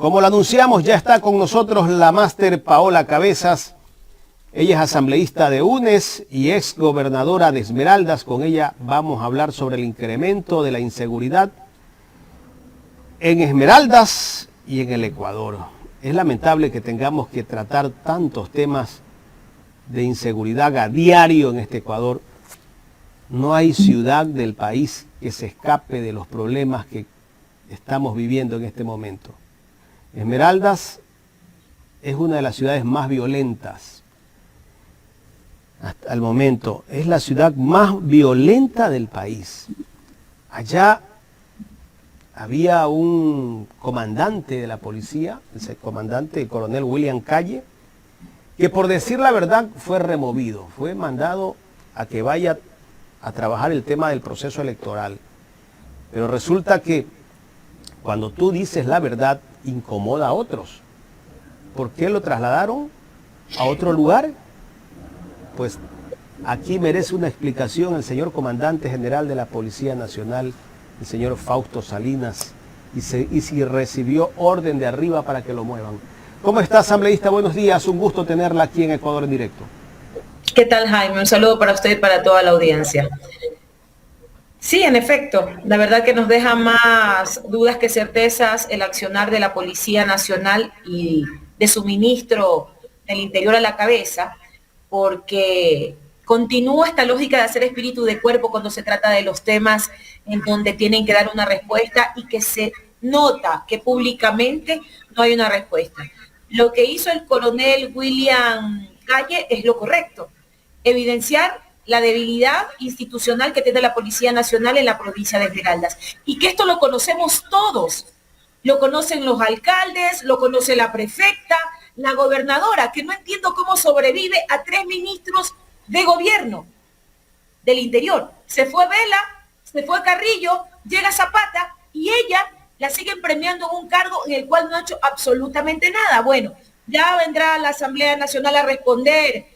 Como lo anunciamos, ya está con nosotros la máster Paola Cabezas. Ella es asambleísta de UNES y ex gobernadora de Esmeraldas. Con ella vamos a hablar sobre el incremento de la inseguridad en Esmeraldas y en el Ecuador. Es lamentable que tengamos que tratar tantos temas de inseguridad a diario en este Ecuador. No hay ciudad del país que se escape de los problemas que estamos viviendo en este momento. Esmeraldas es una de las ciudades más violentas hasta el momento. Es la ciudad más violenta del país. Allá había un comandante de la policía, ese comandante, el coronel William Calle, que por decir la verdad fue removido, fue mandado a que vaya a trabajar el tema del proceso electoral. Pero resulta que cuando tú dices la verdad, incomoda a otros. ¿Por qué lo trasladaron a otro lugar? Pues aquí merece una explicación el señor comandante general de la Policía Nacional, el señor Fausto Salinas, y si recibió orden de arriba para que lo muevan. ¿Cómo está, asambleísta? Buenos días, un gusto tenerla aquí en Ecuador en Directo. ¿Qué tal, Jaime? Un saludo para usted y para toda la audiencia. Sí, en efecto, la verdad que nos deja más dudas que certezas el accionar de la Policía Nacional y de su ministro del Interior a la cabeza, porque continúa esta lógica de hacer espíritu de cuerpo cuando se trata de los temas en donde tienen que dar una respuesta y que se nota que públicamente no hay una respuesta. Lo que hizo el coronel William Calle es lo correcto, evidenciar la debilidad institucional que tiene la Policía Nacional en la provincia de Esmeraldas. Y que esto lo conocemos todos. Lo conocen los alcaldes, lo conoce la prefecta, la gobernadora, que no entiendo cómo sobrevive a 3 ministros de gobierno del interior. Se fue Vela, se fue Carrillo, llega Zapata y ella la siguen premiando en un cargo en el cual no ha hecho absolutamente nada. Bueno, ya vendrá la Asamblea Nacional a responder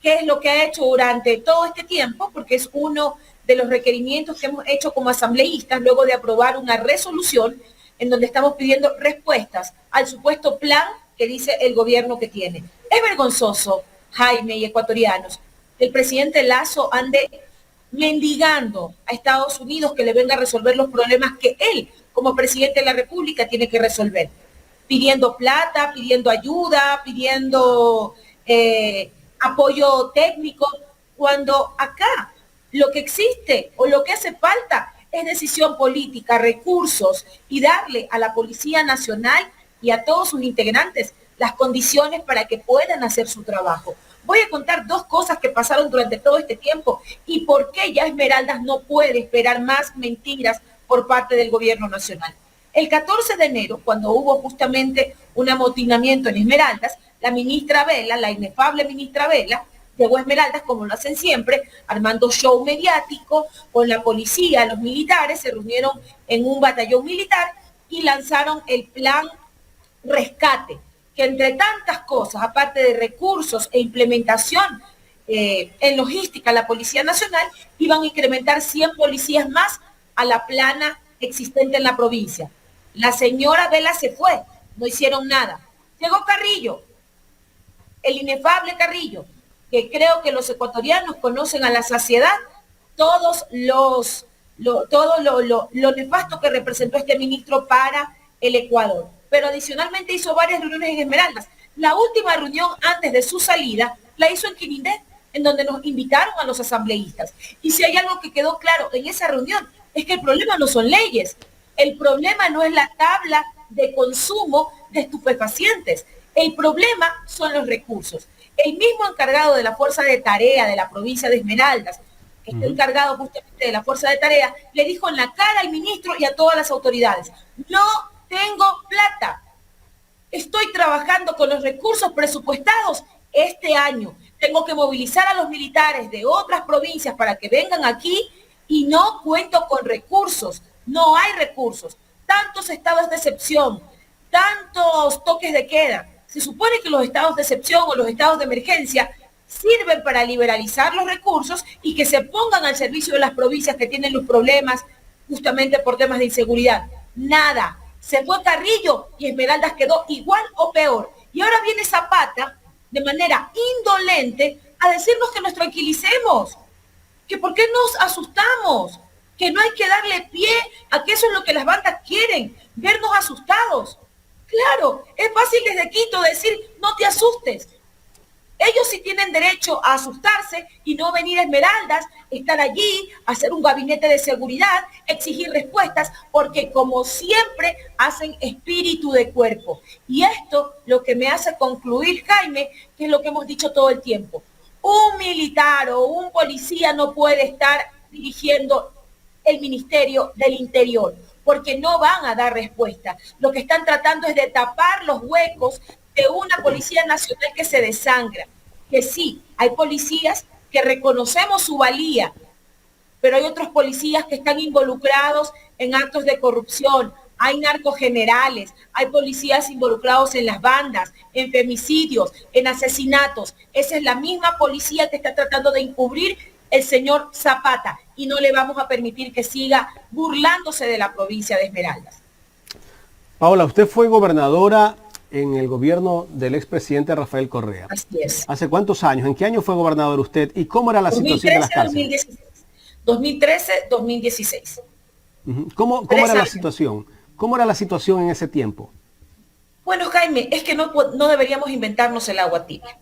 qué es lo que ha hecho durante todo este tiempo, porque es uno de los requerimientos que hemos hecho como asambleístas luego de aprobar una resolución en donde estamos pidiendo respuestas al supuesto plan que dice el gobierno que tiene. Es vergonzoso, Jaime y ecuatorianos, que el presidente Lasso ande mendigando a Estados Unidos que le venga a resolver los problemas que él, como presidente de la República, tiene que resolver. Pidiendo plata, pidiendo ayuda, pidiendo apoyo técnico, cuando acá lo que existe o lo que hace falta es decisión política, recursos y darle a la Policía Nacional y a todos sus integrantes las condiciones para que puedan hacer su trabajo. Voy a contar 2 cosas que pasaron durante todo este tiempo y por qué ya Esmeraldas no puede esperar más mentiras por parte del gobierno nacional. El 14 de enero, cuando hubo justamente un amotinamiento en Esmeraldas, la ministra Vela, la inefable ministra Vela, llegó a Esmeraldas, como lo hacen siempre, armando show mediático con la policía, los militares, se reunieron en un batallón militar y lanzaron el plan Rescate, que entre tantas cosas, aparte de recursos e implementación en logística, la Policía Nacional, iban a incrementar 100 policías más a la plana existente en la provincia. La señora Vela se fue, no hicieron nada. Llegó Carrillo, el inefable Carrillo, que creo que los ecuatorianos conocen a la saciedad todos lo nefasto que representó este ministro para el Ecuador. Pero adicionalmente hizo varias reuniones en Esmeraldas. La última reunión antes de su salida la hizo en Quirindé, en donde nos invitaron a los asambleístas. Y si hay algo que quedó claro en esa reunión, es que el problema no son leyes. El problema no es la tabla de consumo de estupefacientes. El problema son los recursos. El mismo encargado de la Fuerza de Tarea de la provincia de Esmeraldas, que está encargado justamente de la Fuerza de Tarea, le dijo en la cara al ministro y a todas las autoridades: no tengo plata. Estoy trabajando con los recursos presupuestados este año. Tengo que movilizar a los militares de otras provincias para que vengan aquí y no cuento con recursos. No hay recursos. Tantos estados de excepción, tantos toques de queda. Se supone que los estados de excepción o los estados de emergencia sirven para liberalizar los recursos y que se pongan al servicio de las provincias que tienen los problemas justamente por temas de inseguridad. Nada. Se fue Carrillo y Esmeraldas quedó igual o peor. Y ahora viene Zapata de manera indolente a decirnos que nos tranquilicemos, que por qué nos asustamos, que no hay que darle pie a que eso es lo que las bandas quieren, vernos asustados. Claro, es fácil desde Quito decir, no te asustes. Ellos sí tienen derecho a asustarse y no venir a Esmeraldas, estar allí, hacer un gabinete de seguridad, exigir respuestas, porque como siempre hacen espíritu de cuerpo. Y esto lo que me hace concluir, Jaime, que es lo que hemos dicho todo el tiempo. Un militar o un policía no puede estar dirigiendo el Ministerio del Interior, porque no van a dar respuesta. Lo que están tratando es de tapar los huecos de una Policía Nacional que se desangra. Que sí, hay policías que reconocemos su valía, pero hay otros policías que están involucrados en actos de corrupción, hay narcogenerales, hay policías involucrados en las bandas, en femicidios, en asesinatos. Esa es la misma policía que está tratando de encubrir el señor Zapata y no le vamos a permitir que siga burlándose de la provincia de Esmeraldas. Paola, usted fue gobernadora en el gobierno del expresidente Rafael Correa. Así es. ¿Hace cuántos años? ¿En qué año fue gobernador usted? ¿Y cómo era la situación de las cárceles? 2013, 2016. ¿Cómo era la situación? ¿Cómo era la situación en ese tiempo? Bueno, Jaime, es que no deberíamos inventarnos el agua tibia.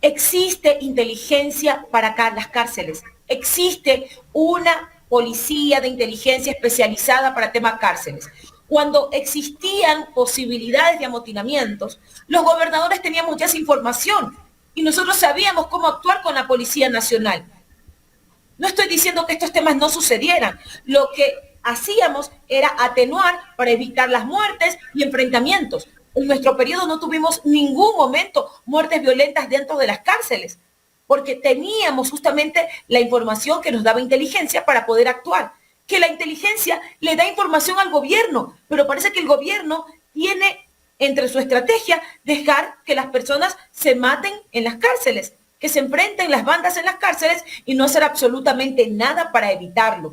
Existe inteligencia para las cárceles. Existe una policía de inteligencia especializada para temas cárceles. Cuando existían posibilidades de amotinamientos, los gobernadores teníamos ya esa información y nosotros sabíamos cómo actuar con la Policía Nacional. No estoy diciendo que estos temas no sucedieran. Lo que hacíamos era atenuar para evitar las muertes y enfrentamientos. En nuestro periodo no tuvimos ningún momento muertes violentas dentro de las cárceles, porque teníamos justamente la información que nos daba inteligencia para poder actuar. Que la inteligencia le da información al gobierno, pero parece que el gobierno tiene entre su estrategia dejar que las personas se maten en las cárceles, que se enfrenten las bandas en las cárceles y no hacer absolutamente nada para evitarlo.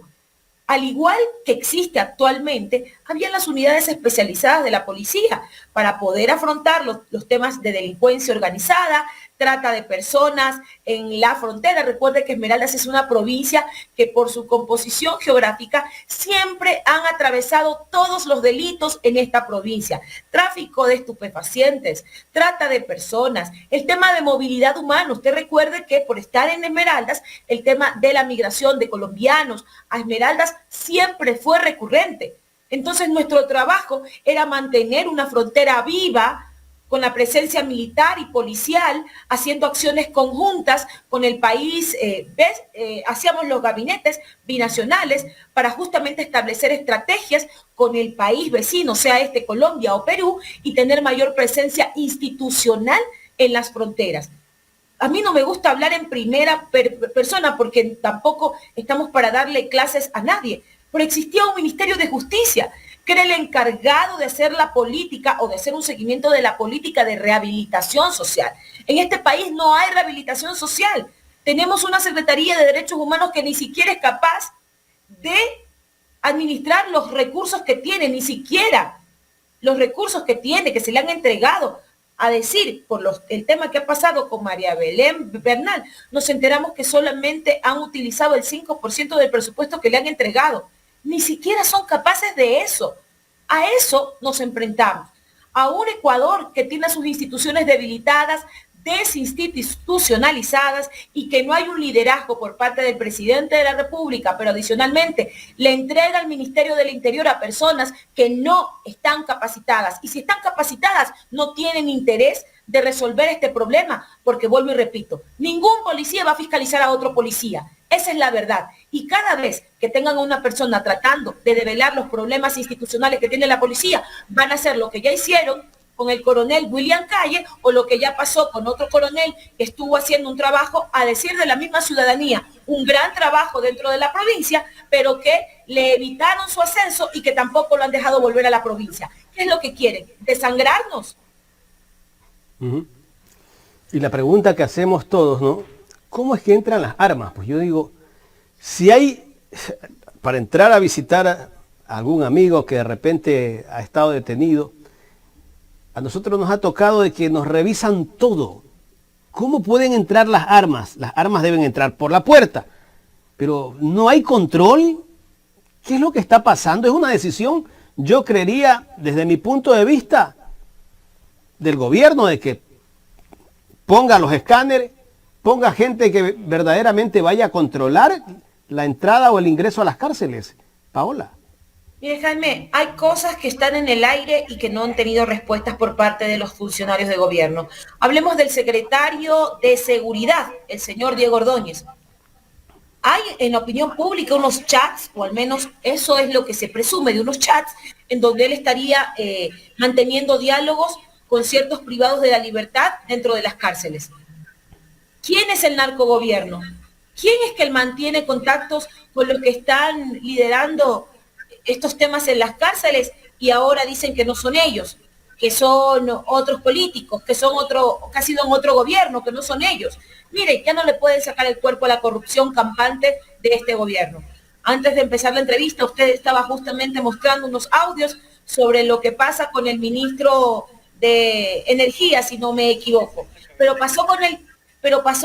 Al igual que existe actualmente, había las unidades especializadas de la policía para poder afrontar los temas de delincuencia organizada, trata de personas en la frontera. Recuerde que Esmeraldas es una provincia que por su composición geográfica siempre han atravesado todos los delitos en esta provincia. Tráfico de estupefacientes, trata de personas, el tema de movilidad humana. Usted recuerde que por estar en Esmeraldas, el tema de la migración de colombianos a Esmeraldas siempre fue recurrente. Entonces nuestro trabajo era mantener una frontera viva, con la presencia militar y policial, haciendo acciones conjuntas con el país, hacíamos los gabinetes binacionales para justamente establecer estrategias con el país vecino, sea este Colombia o Perú, y tener mayor presencia institucional en las fronteras. A mí no me gusta hablar en primera persona porque tampoco estamos para darle clases a nadie, pero existía un Ministerio de Justicia que era el encargado de hacer la política o de hacer un seguimiento de la política de rehabilitación social. En este país no hay rehabilitación social. Tenemos una Secretaría de Derechos Humanos que ni siquiera es capaz de administrar los recursos que tiene, ni siquiera los recursos que tiene, que se le han entregado. A decir, por el tema que ha pasado con María Belén Bernal, nos enteramos que solamente han utilizado el 5% del presupuesto que le han entregado. Ni siquiera son capaces de eso. A eso nos enfrentamos. A un Ecuador que tiene sus instituciones debilitadas, desinstitucionalizadas y que no hay un liderazgo por parte del presidente de la República, pero adicionalmente le entrega al Ministerio del Interior a personas que no están capacitadas. Y si están capacitadas, no tienen interés de resolver este problema, porque vuelvo y repito, ningún policía va a fiscalizar a otro policía. Esa es la verdad. Y cada vez que tengan a una persona tratando de develar los problemas institucionales que tiene la policía, van a hacer lo que ya hicieron con el coronel William Calle o lo que ya pasó con otro coronel que estuvo haciendo un trabajo, a decir de la misma ciudadanía, un gran trabajo dentro de la provincia, pero que le evitaron su ascenso y que tampoco lo han dejado volver a la provincia. ¿Qué es lo que quieren? ¿Desangrarnos? Y la pregunta que hacemos todos, ¿no? ¿Cómo es que entran las armas? Pues yo digo, si hay, para entrar a visitar algún amigo que de repente ha estado detenido, a nosotros nos ha tocado de que nos revisan todo. ¿Cómo pueden entrar las armas? Las armas deben entrar por la puerta, pero no hay control. ¿Qué es lo que está pasando? Es una decisión, yo creería, desde mi punto de vista, del gobierno, de que ponga los escáneres, ponga gente que verdaderamente vaya a controlar la entrada o el ingreso a las cárceles. Paola. Mire, Jaime, hay cosas que están en el aire y que no han tenido respuestas por parte de los funcionarios de gobierno. Hablemos del secretario de Seguridad, el señor Diego Ordóñez. Hay en la opinión pública unos chats, o al menos eso es lo que se presume de unos chats, en donde él estaría manteniendo diálogos con ciertos privados de la libertad dentro de las cárceles. ¿Quién es el narcogobierno? ¿Quién es que él mantiene contactos con los que están liderando estos temas en las cárceles y ahora dicen que no son ellos, que son otros políticos, que ha sido en otro gobierno, que no son ellos? Mire, ya no le pueden sacar el cuerpo a la corrupción campante de este gobierno. Antes de empezar la entrevista, usted estaba justamente mostrando unos audios sobre lo que pasa con el ministro de Energía, si no me equivoco. Pero pasó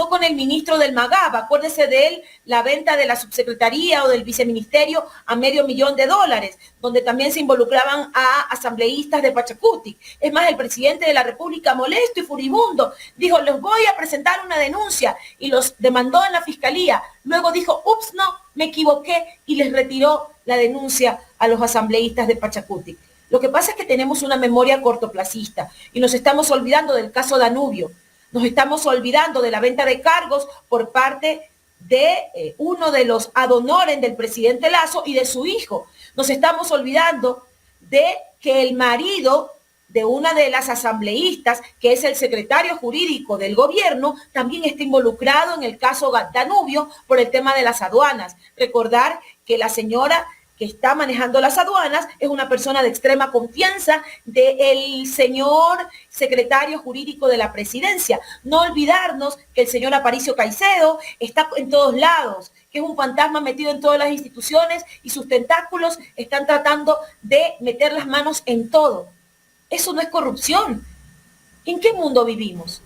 con el ministro del MAGAP, acuérdese de él, la venta de la subsecretaría o del viceministerio a $500,000, donde también se involucraban a asambleístas de Pachacutic. Es más, el presidente de la República, molesto y furibundo, dijo, les voy a presentar una denuncia, y los demandó en la fiscalía. Luego dijo, ups, no, me equivoqué, y les retiró la denuncia a los asambleístas de Pachacutic. Lo que pasa es que tenemos una memoria cortoplacista y nos estamos olvidando del caso Danubio. Nos estamos olvidando de la venta de cargos por parte de uno de los ad honorem del presidente Lasso y de su hijo. Nos estamos olvidando de que el marido de una de las asambleístas, que es el secretario jurídico del gobierno, también está involucrado en el caso Danubio por el tema de las aduanas. Recordar que la señora que está manejando las aduanas es una persona de extrema confianza del señor secretario jurídico de la presidencia. No olvidarnos que el señor Aparicio Caicedo está en todos lados, que es un fantasma metido en todas las instituciones y sus tentáculos están tratando de meter las manos en todo. Eso no es corrupción. ¿En qué mundo vivimos?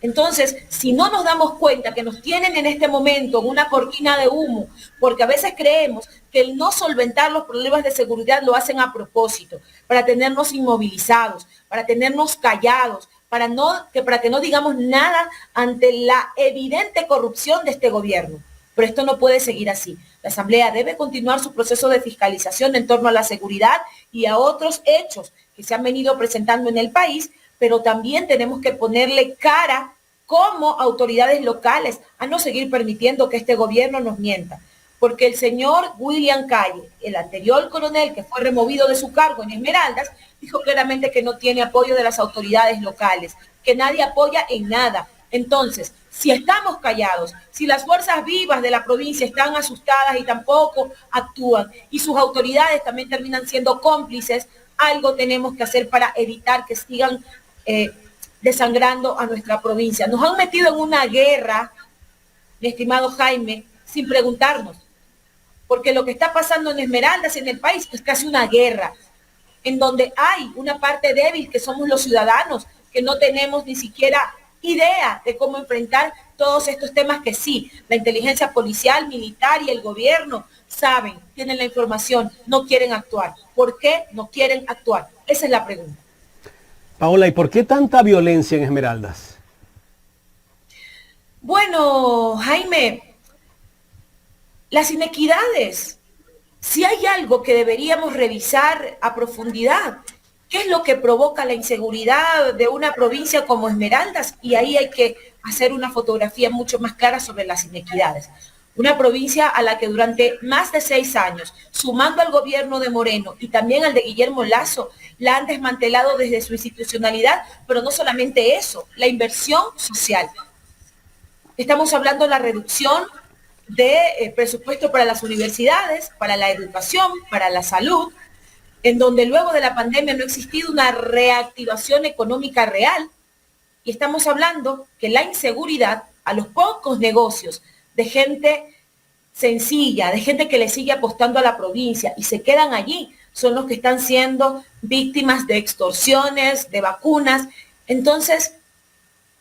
Entonces, si no nos damos cuenta que nos tienen en este momento una cortina de humo, porque a veces creemos que el no solventar los problemas de seguridad lo hacen a propósito, para tenernos inmovilizados, para tenernos callados, para que no digamos nada ante la evidente corrupción de este gobierno. Pero esto no puede seguir así. La Asamblea debe continuar su proceso de fiscalización en torno a la seguridad y a otros hechos que se han venido presentando en el país, pero también tenemos que ponerle cara como autoridades locales a no seguir permitiendo que este gobierno nos mienta. Porque el señor William Calle, el anterior coronel que fue removido de su cargo en Esmeraldas, dijo claramente que no tiene apoyo de las autoridades locales, que nadie apoya en nada. Entonces, si estamos callados, si las fuerzas vivas de la provincia están asustadas y tampoco actúan, y sus autoridades también terminan siendo cómplices, algo tenemos que hacer para evitar que sigan desangrando a nuestra provincia. Nos han metido en una guerra, mi estimado Jaime, sin preguntarnos, porque lo que está pasando en Esmeraldas, en el país, es casi una guerra, en donde hay una parte débil que somos los ciudadanos, que no tenemos ni siquiera idea de cómo enfrentar todos estos temas que sí, la inteligencia policial, militar y el gobierno saben, tienen la información, no quieren actuar. ¿Por qué no quieren actuar? Esa es la pregunta. Paola, ¿y por qué tanta violencia en Esmeraldas? Bueno, Jaime, las inequidades. Si hay algo que deberíamos revisar a profundidad, ¿qué es lo que provoca la inseguridad de una provincia como Esmeraldas? Y ahí hay que hacer una fotografía mucho más clara sobre las inequidades. Una provincia a la que durante más de 6 años, sumando al gobierno de Moreno y también al de Guillermo Lasso, la han desmantelado desde su institucionalidad, pero no solamente eso, la inversión social. Estamos hablando de la reducción de presupuesto para las universidades, para la educación, para la salud, en donde luego de la pandemia no ha existido una reactivación económica real. Y estamos hablando que la inseguridad a los pocos negocios de gente sencilla, de gente que le sigue apostando a la provincia y se quedan allí, son los que están siendo víctimas de extorsiones, de vacunas. Entonces,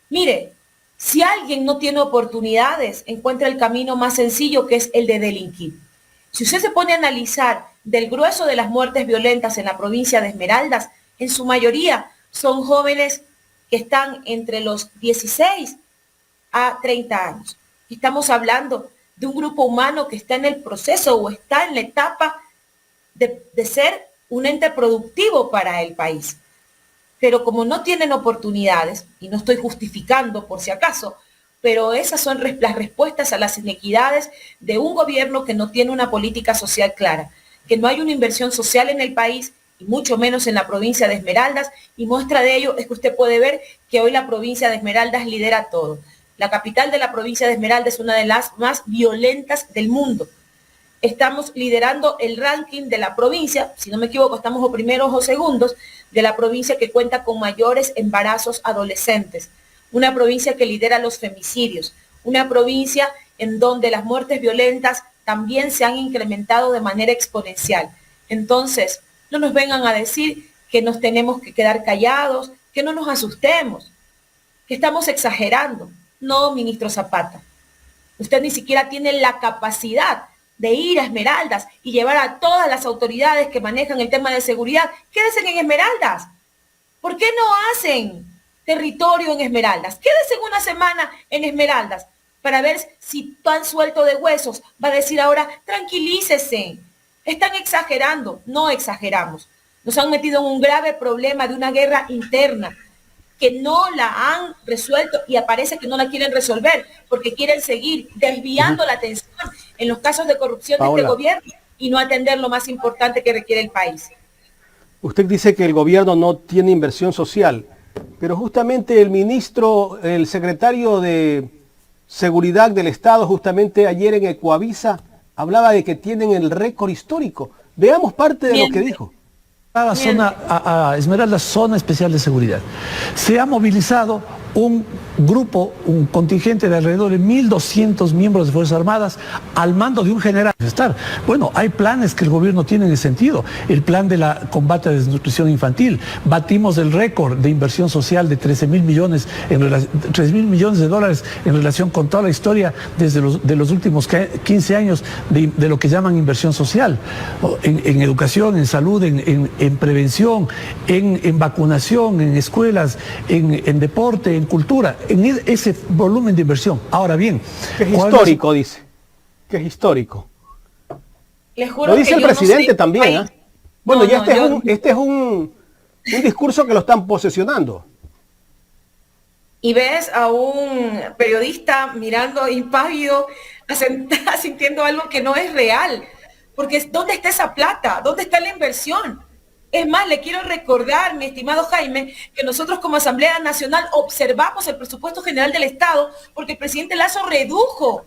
mire, si alguien no tiene oportunidades, encuentra el camino más sencillo, que es el de delinquir. Si usted se pone a analizar del grueso de las muertes violentas en la provincia de Esmeraldas, en su mayoría son jóvenes que están entre los 16 a 30 años. Estamos hablando de un grupo humano que está en el proceso o está en la etapa de ser un ente productivo para el país. Pero como no tienen oportunidades, y no estoy justificando por si acaso, pero esas son las respuestas a las inequidades de un gobierno que no tiene una política social clara, que no hay una inversión social en el país, y mucho menos en la provincia de Esmeraldas, y muestra de ello es que usted puede ver que hoy la provincia de Esmeraldas lidera todo. La capital de la provincia de Esmeraldas es una de las más violentas del mundo. Estamos liderando el ranking de la provincia, si no me equivoco, estamos o primeros o segundos, de la provincia que cuenta con mayores embarazos adolescentes, una provincia que lidera los femicidios, una provincia en donde las muertes violentas también se han incrementado de manera exponencial. Entonces, no nos vengan a decir que nos tenemos que quedar callados, que no nos asustemos, que estamos exagerando. No, ministro Zapata, usted ni siquiera tiene la capacidad de ir a Esmeraldas y llevar a todas las autoridades que manejan el tema de seguridad. Quédense en Esmeraldas. ¿Por qué no hacen territorio en Esmeraldas? Quédense una semana en Esmeraldas para ver si tan suelto de huesos va a decir ahora, tranquilícese. Están exagerando. No exageramos. Nos han metido en un grave problema de una guerra interna que no la han resuelto y parece que no la quieren resolver porque quieren seguir desviando la atención en los casos de corrupción de este gobierno y no atender lo más importante que requiere el país. Usted dice que el gobierno no tiene inversión social, pero justamente el secretario de Seguridad del Estado, justamente ayer en Ecuavisa, hablaba de que tienen el récord histórico. Veamos parte de lo que dijo. A Esmeraldas, zona especial de seguridad. Se ha movilizado un grupo, un contingente de alrededor de 1.200 miembros de Fuerzas Armadas al mando de un general. Bueno, hay planes que el gobierno tiene en ese sentido. El plan de la combate a la desnutrición infantil. Batimos el récord de inversión social de 13.000 millones, 3.000 millones de dólares en relación con toda la historia desde los últimos 15 años de lo que llaman inversión social. En educación, en salud, en prevención, en vacunación, en escuelas, en deporte, en cultura, en ese volumen de inversión. Ahora bien, que es histórico, dice, que es histórico. Les juro lo dice que el presidente no también, ¿eh? Bueno, no, ya este es un discurso que lo están posesionando. Y ves a un periodista mirando impávido, sintiendo algo que no es real, porque ¿dónde está esa plata? ¿Dónde está la inversión? Es más, le quiero recordar, mi estimado Jaime, que nosotros como Asamblea Nacional observamos el presupuesto general del Estado porque el presidente Lazo redujo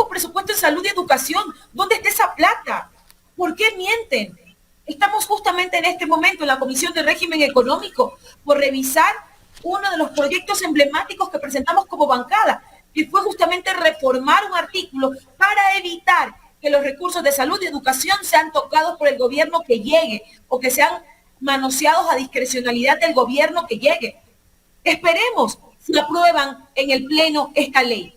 presupuesto en salud y educación. ¿Dónde está esa plata? ¿Por qué mienten? Estamos justamente en este momento en la Comisión de Régimen Económico por revisar uno de los proyectos emblemáticos que presentamos como bancada, que fue justamente reformar un artículo para evitar que los recursos de salud y educación sean tocados por el gobierno que llegue o que sean manoseados a discrecionalidad del gobierno que llegue. Esperemos si aprueban en el Pleno esta ley.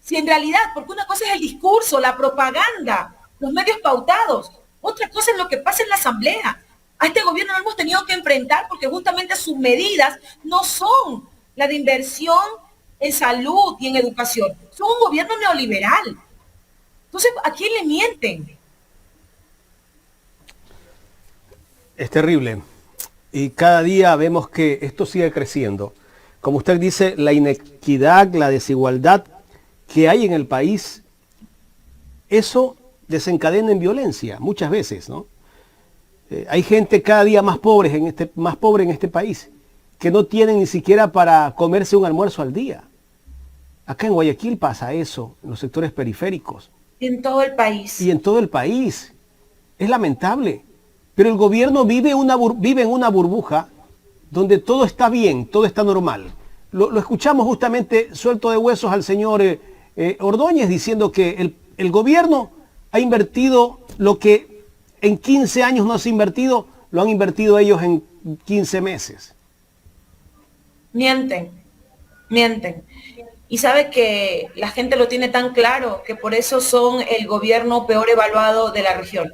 Si en realidad, porque una cosa es el discurso, la propaganda, los medios pautados, otra cosa es lo que pasa en la Asamblea. A este gobierno lo hemos tenido que enfrentar porque justamente sus medidas no son la de inversión en salud y en educación. Son un gobierno neoliberal. Entonces, ¿a quién le mienten? Es terrible. Y cada día vemos que esto sigue creciendo. Como usted dice, la inequidad, la desigualdad que hay en el país, eso desencadena en violencia muchas veces, ¿no? Hay gente cada día más pobre en este país, que no tienen ni siquiera para comerse un almuerzo al día. Acá en Guayaquil pasa eso, en los sectores periféricos. En todo el país. Y en todo el país. Es lamentable. Pero el gobierno vive en una burbuja donde todo está bien, todo está normal. Lo escuchamos justamente suelto de huesos al señor Ordóñez diciendo que El gobierno ha invertido lo que en 15 años no se ha invertido, lo han invertido ellos en 15 meses. Mienten, mienten. Y sabe que la gente lo tiene tan claro que por eso son el gobierno peor evaluado de la región.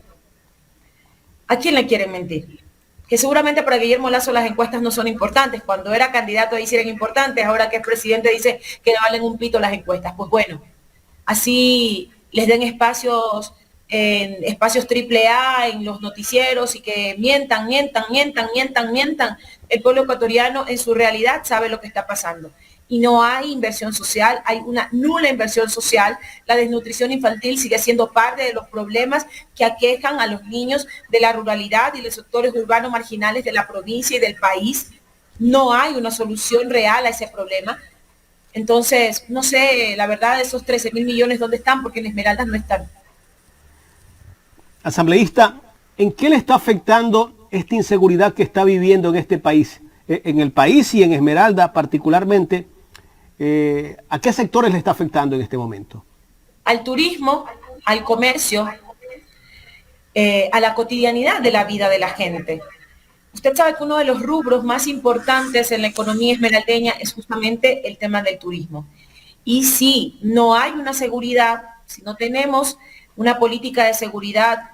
¿A quién le quieren mentir? Que seguramente para Guillermo Lasso las encuestas no son importantes. Cuando era candidato ahí sí eran importantes, ahora que es presidente dice que no valen un pito las encuestas. Pues bueno, así les den espacios en espacios AAA, en los noticieros y que mientan. El pueblo ecuatoriano en su realidad sabe lo que está pasando. Y no hay inversión social, hay una nula inversión social. La desnutrición infantil sigue siendo parte de los problemas que aquejan a los niños de la ruralidad y los sectores urbanos marginales de la provincia y del país. No hay una solución real a ese problema. Entonces, no sé, la verdad, esos 13.000 millones, ¿dónde están? Porque en Esmeraldas no están. Asambleísta, ¿en qué le está afectando esta inseguridad que está viviendo en este país? En el país y en Esmeralda particularmente, ¿a qué sectores le está afectando en este momento? Al turismo, al comercio, a la cotidianidad de la vida de la gente. Usted sabe que uno de los rubros más importantes en la economía esmeraldeña es justamente el tema del turismo. Y si no hay una seguridad, si no tenemos una política de seguridad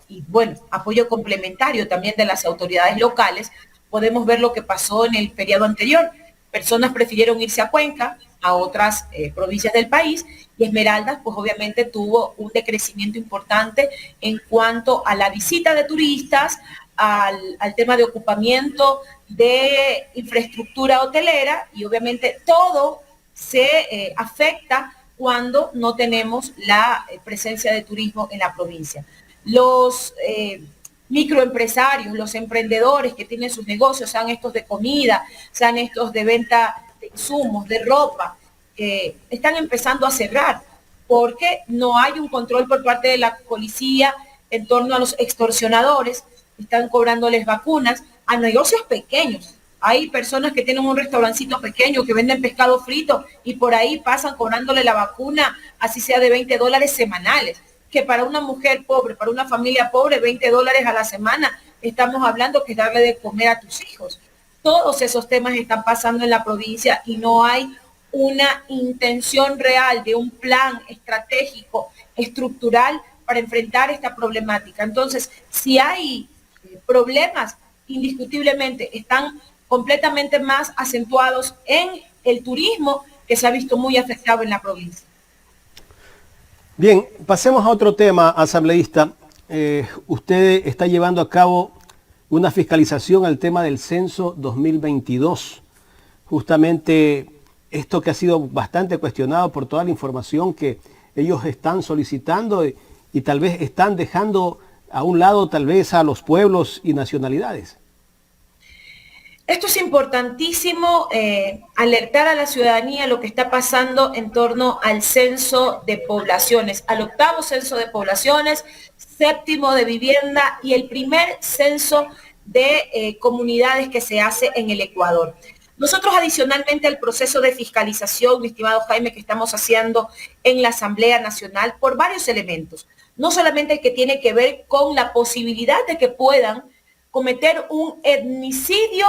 y, bueno, apoyo complementario también de las autoridades locales, podemos ver lo que pasó en el periodo anterior. Personas prefirieron irse a Cuenca, a otras provincias del país, y Esmeraldas, pues obviamente tuvo un decrecimiento importante en cuanto a la visita de turistas, al tema de ocupamiento de infraestructura hotelera, y obviamente todo se afecta cuando no tenemos la presencia de turismo en la provincia. Los microempresarios, los emprendedores que tienen sus negocios, sean estos de comida, sean estos de venta de insumos, de ropa, están empezando a cerrar porque no hay un control por parte de la policía en torno a los extorsionadores. Están cobrándoles vacunas a negocios pequeños. Hay personas que tienen un restaurancito pequeño que venden pescado frito y por ahí pasan cobrándole la vacuna, así sea de $20 semanales, que para una mujer pobre, para una familia pobre, $20 a la semana, estamos hablando que es darle de comer a tus hijos. Todos esos temas están pasando en la provincia y no hay una intención real de un plan estratégico, estructural para enfrentar esta problemática. Entonces, si hay problemas, indiscutiblemente están completamente más acentuados en el turismo, que se ha visto muy afectado en la provincia. Bien, pasemos a otro tema, asambleísta. Usted está llevando a cabo una fiscalización al tema del censo 2022. Justamente esto que ha sido bastante cuestionado por toda la información que ellos están solicitando y tal vez están dejando a un lado tal vez a los pueblos y nacionalidades. Esto es importantísimo, alertar a la ciudadanía lo que está pasando en torno al censo de poblaciones, al 8º censo de poblaciones, 7º de vivienda y el primer censo de comunidades que se hace en el Ecuador. Nosotros adicionalmente al proceso de fiscalización, mi estimado Jaime, que estamos haciendo en la Asamblea Nacional por varios elementos, no solamente el que tiene que ver con la posibilidad de que puedan cometer un etnicidio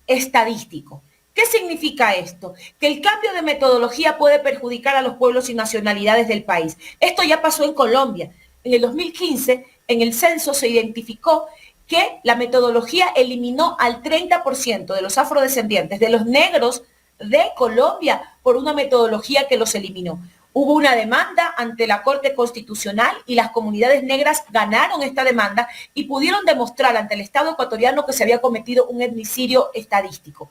estadístico. ¿Qué significa esto? Que el cambio de metodología puede perjudicar a los pueblos y nacionalidades del país. Esto ya pasó en Colombia. En el 2015, en el censo se identificó que la metodología eliminó al 30% de los afrodescendientes, de los negros de Colombia, por una metodología que los eliminó. Hubo una demanda ante la Corte Constitucional y las comunidades negras ganaron esta demanda y pudieron demostrar ante el Estado ecuatoriano que se había cometido un etnicidio estadístico.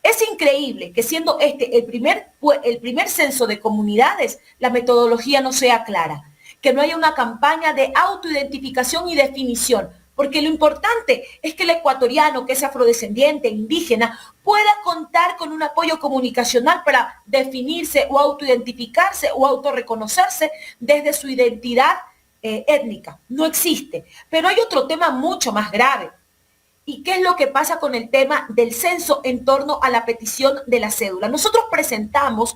Es increíble que siendo este el primer censo de comunidades, la metodología no sea clara, que no haya una campaña de autoidentificación y definición, porque lo importante es que el ecuatoriano, que es afrodescendiente, indígena, pueda contar con un apoyo comunicacional para definirse o autoidentificarse o autorreconocerse desde su identidad étnica. No existe. Pero hay otro tema mucho más grave. ¿Y qué es lo que pasa con el tema del censo en torno a la petición de la cédula? Nosotros presentamos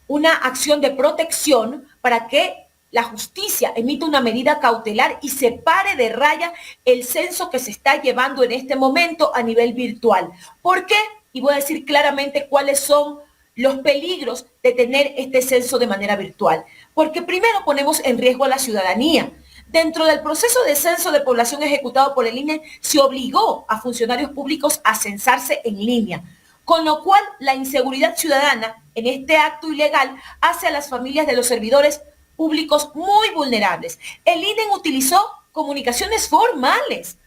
una acción de protección para que la justicia emita una medida cautelar y separe de raya el censo que se está llevando en este momento a nivel virtual. ¿Por qué? Y voy a decir claramente cuáles son los peligros de tener este censo de manera virtual. Porque primero ponemos en riesgo a la ciudadanía. Dentro del proceso de censo de población ejecutado por el INE, se obligó a funcionarios públicos a censarse en línea, con lo cual la inseguridad ciudadana en este acto ilegal hace a las familias de los servidores públicos muy vulnerables. El INE utilizó comunicaciones formales,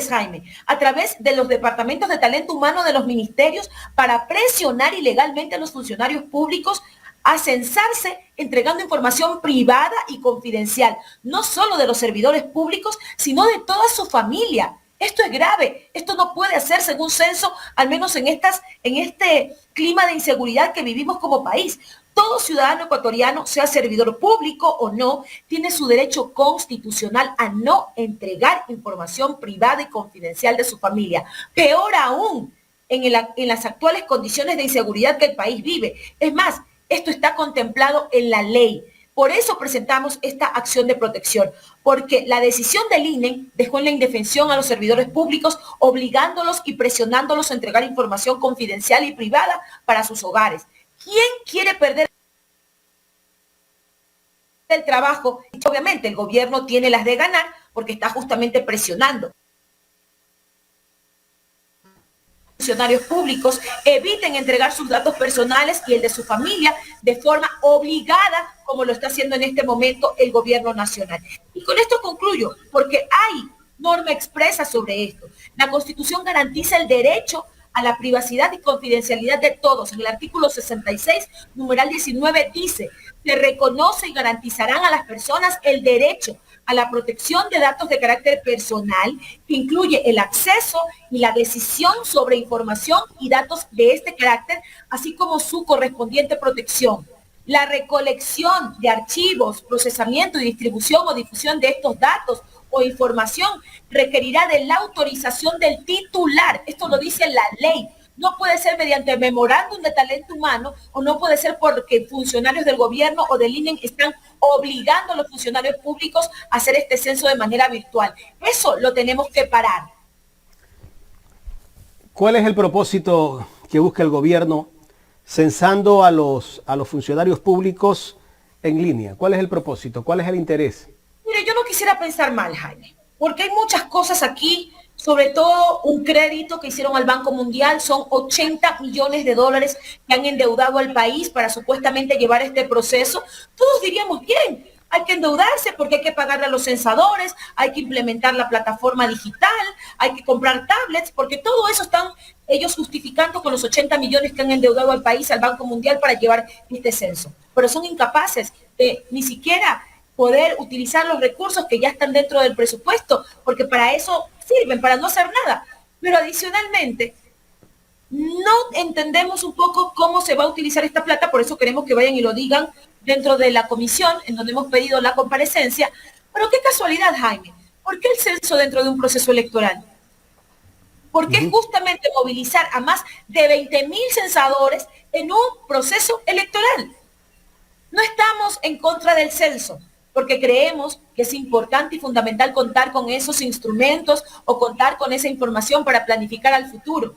Jaime, a través de los departamentos de talento humano de los ministerios para presionar ilegalmente a los funcionarios públicos a censarse entregando información privada y confidencial, no solo de los servidores públicos, sino de toda su familia. Esto es grave, esto no puede hacerse en un censo, al menos en este clima de inseguridad que vivimos como país. Todo ciudadano ecuatoriano, sea servidor público o no, tiene su derecho constitucional a no entregar información privada y confidencial de su familia. Peor aún, en las actuales condiciones de inseguridad que el país vive. Es más, esto está contemplado en la ley. Por eso presentamos esta acción de protección, porque la decisión del INE dejó en la indefensión a los servidores públicos, obligándolos y presionándolos a entregar información confidencial y privada para sus hogares. ¿Quién quiere perder el trabajo? Obviamente el gobierno tiene las de ganar porque está justamente presionando. Funcionarios públicos eviten entregar sus datos personales y el de su familia de forma obligada, como lo está haciendo en este momento el gobierno nacional. Y con esto concluyo, porque hay norma expresa sobre esto. La Constitución garantiza el derecho a la privacidad y confidencialidad de todos. En el artículo 66, numeral 19, dice: se reconoce y garantizarán a las personas el derecho a la protección de datos de carácter personal, que incluye el acceso y la decisión sobre información y datos de este carácter, así como su correspondiente protección. La recolección de archivos, procesamiento y distribución o difusión de estos datos o información requerirá de la autorización del titular. Esto lo dice la ley. No puede ser mediante memorándum de talento humano, o no puede ser porque funcionarios del gobierno o del INE están obligando a los funcionarios públicos a hacer este censo de manera virtual. Eso lo tenemos que parar. ¿Cuál es el propósito que busca el gobierno censando a los funcionarios públicos en línea? ¿Cuál es el propósito? ¿Cuál es el interés? Mire, yo no quisiera pensar mal, Jaime, porque hay muchas cosas aquí, sobre todo un crédito que hicieron al Banco Mundial. Son 80 millones de dólares que han endeudado al país para supuestamente llevar este proceso. Todos diríamos, bien, hay que endeudarse porque hay que pagarle a los censadores, hay que implementar la plataforma digital, hay que comprar tablets, porque todo eso están ellos justificando con los 80 millones que han endeudado al país, al Banco Mundial, para llevar este censo. Pero son incapaces de ni siquiera poder utilizar los recursos que ya están dentro del presupuesto, porque para eso sirven, para no hacer nada. Pero adicionalmente, no entendemos un poco cómo se va a utilizar esta plata, por eso queremos que vayan y lo digan dentro de la comisión, en donde hemos pedido la comparecencia. Pero qué casualidad, Jaime, ¿por qué el censo dentro de un proceso electoral? ¿Por qué justamente movilizar a más de 20,000 censadores en un proceso electoral? No estamos en contra del censo, porque creemos que es importante y fundamental contar con esos instrumentos o contar con esa información para planificar al futuro,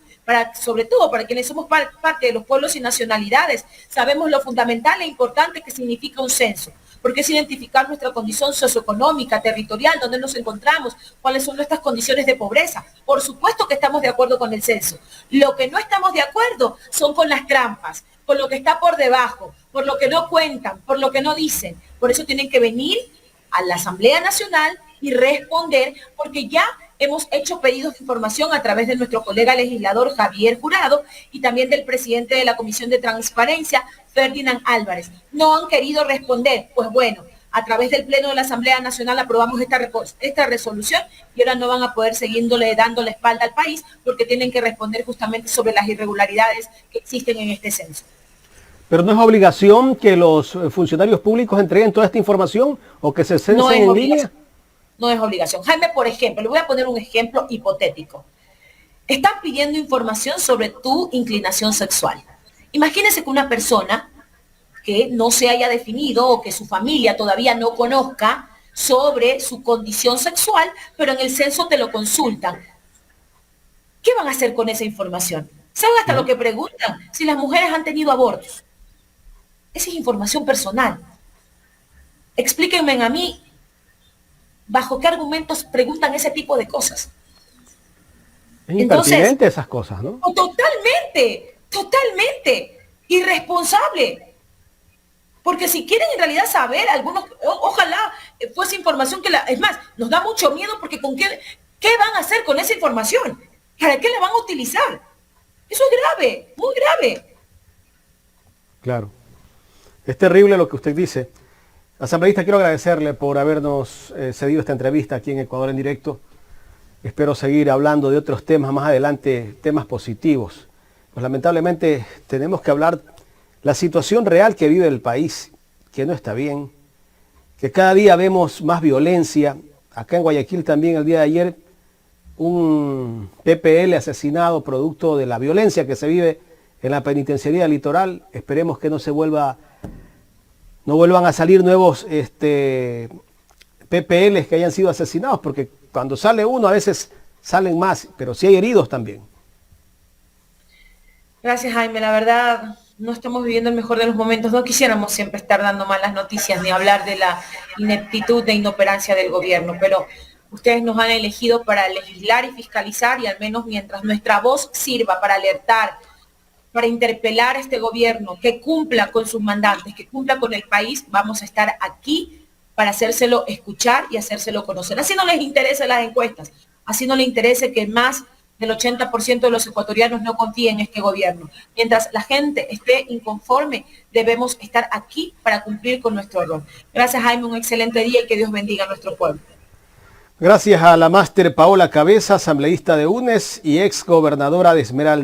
sobre todo para quienes somos parte de los pueblos y nacionalidades. Sabemos lo fundamental e importante que significa un censo, porque es identificar nuestra condición socioeconómica, territorial, dónde nos encontramos, cuáles son nuestras condiciones de pobreza. Por supuesto que estamos de acuerdo con el censo. Lo que no estamos de acuerdo son con las trampas, con lo que está por debajo, por lo que no cuentan, por lo que no dicen. Por eso tienen que venir a la Asamblea Nacional y responder, porque ya hemos hecho pedidos de información a través de nuestro colega legislador Javier Jurado y también del presidente de la Comisión de Transparencia, Ferdinand Álvarez. No han querido responder. Pues bueno, a través del Pleno de la Asamblea Nacional aprobamos esta resolución y ahora no van a poder seguirle dando la espalda al país, porque tienen que responder justamente sobre las irregularidades que existen en este censo. ¿Pero no es obligación que los funcionarios públicos entreguen toda esta información o que se censen en línea? No es obligación. Jaime, por ejemplo, le voy a poner un ejemplo hipotético. Están pidiendo información sobre tu inclinación sexual. Imagínese que una persona que no se haya definido o que su familia todavía no conozca sobre su condición sexual, pero en el censo te lo consultan. ¿Qué van a hacer con esa información? ¿Saben hasta lo que preguntan? Si las mujeres han tenido abortos. Esa es información personal. Explíquenme a mí, ¿bajo qué argumentos preguntan ese tipo de cosas? Es impertinente esas cosas, ¿no? Totalmente irresponsable. Porque si quieren en realidad saber, algunos, ojalá fuese información es más, nos da mucho miedo porque ¿qué van a hacer con esa información? ¿Para qué la van a utilizar? Eso es grave, muy grave. Claro. Es terrible lo que usted dice. Asambleísta, quiero agradecerle por habernos cedido esta entrevista aquí en Ecuador en Directo. Espero seguir hablando de otros temas más adelante, temas positivos. Pues lamentablemente tenemos que hablar la situación real que vive el país, que no está bien, que cada día vemos más violencia. Acá en Guayaquil también el día de ayer un PPL asesinado producto de la violencia que se vive en la penitenciaría litoral. Esperemos que no vuelvan a salir nuevos PPLs que hayan sido asesinados, porque cuando sale uno a veces salen más, pero sí hay heridos también. Gracias, Jaime. La verdad, no estamos viviendo el mejor de los momentos. No quisiéramos siempre estar dando malas noticias ni hablar de la ineptitud e inoperancia del gobierno, pero ustedes nos han elegido para legislar y fiscalizar, y al menos mientras nuestra voz sirva para alertar, para interpelar a este gobierno, que cumpla con sus mandantes, que cumpla con el país, vamos a estar aquí para hacérselo escuchar y hacérselo conocer. Así no les interesa las encuestas, así no les interesa que más del 80% de los ecuatorianos no confíen en este gobierno. Mientras la gente esté inconforme, debemos estar aquí para cumplir con nuestro rol. Gracias, Jaime, un excelente día y que Dios bendiga a nuestro pueblo. Gracias a la máster Paola Cabeza, asambleísta de UNES y ex gobernadora de Esmeralda.